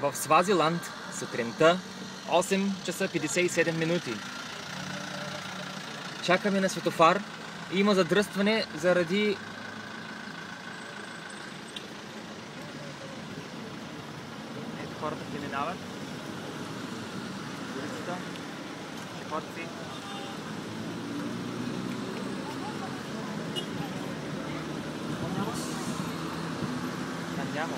в Свазиланд сутринта, 8 часа 57 минути. Чакаме на светофар и има задръстване заради хората ще минават. Улицата, пешеходци. Няма.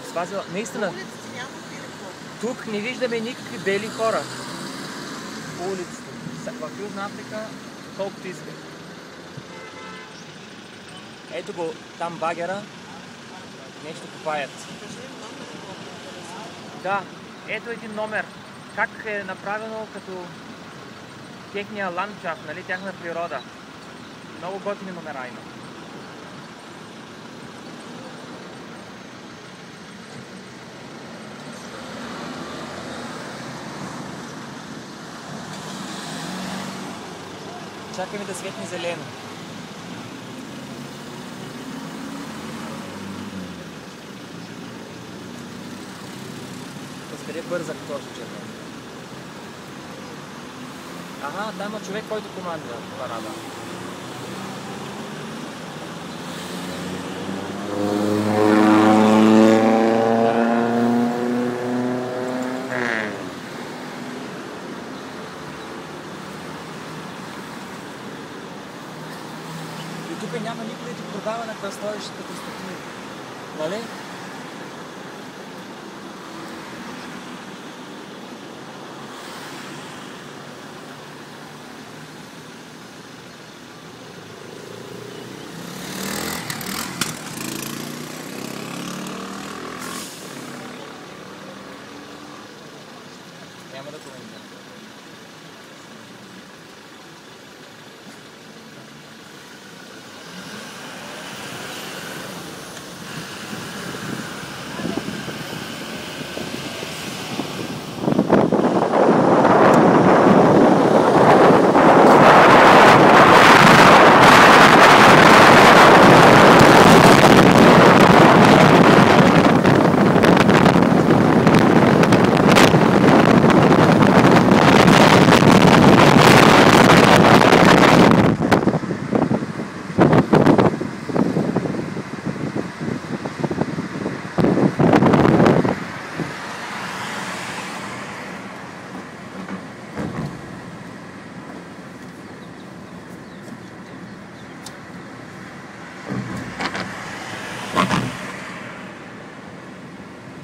В Свазиланд. Наистина. Тук не виждаме никакви бели хора по улицата. В Южна Африка колкото искат. Ето го там багера. Нещо копаят. Да, ето един номер. Как е направено като техния ландшафт, нали, тяхна природа. Много готини номера има. Чакаме да светне зелено. Къде бърза точно червено? Ага, там има човек, който командира парада. И тук няма никой да ти продава на кръстовищата като стотини. Нали? Няма да коментирам.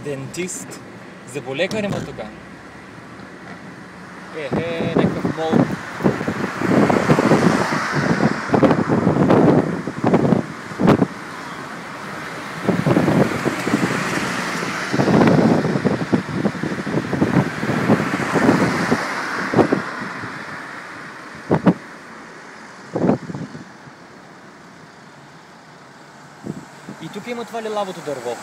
Дентист. Заболекарем от тук. Някакъв мол. И тук има това лилавото дърво,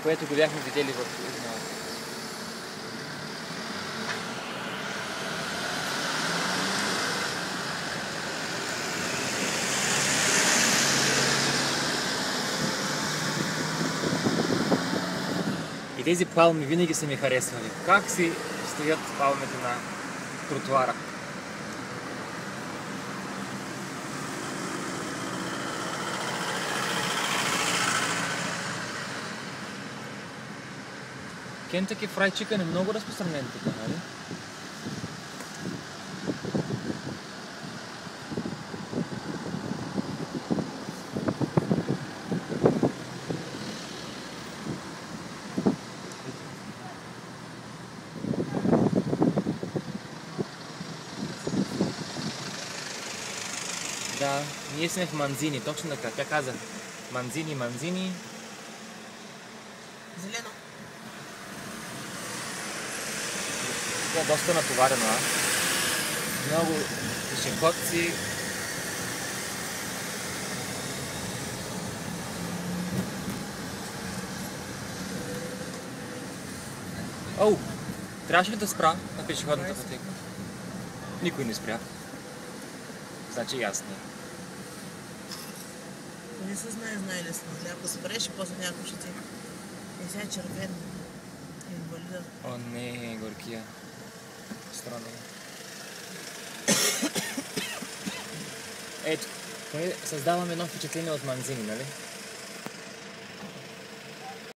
което го бяхме видели в Южна. И тези палми винаги са ми харесвали. Как си стоят палмите на тротуара. Kentucky Fried Chicken е много разпространен тук, нали? Да, ние сме в Манзини, точно така. Тя каза Манзини, Манзини. Зелено. Това е доста натоварено, а? Много пешеходци. Оу! Трябваше ли да спра на пешеходната пътека? Никой не спря. Значи ясно. Не се знае лесно. Ако спреш и после някой ще ти... И сега е червен. Инвалида. О, не, горкия. Странно. Ето, създаваме едно впечатление от манзини, нали?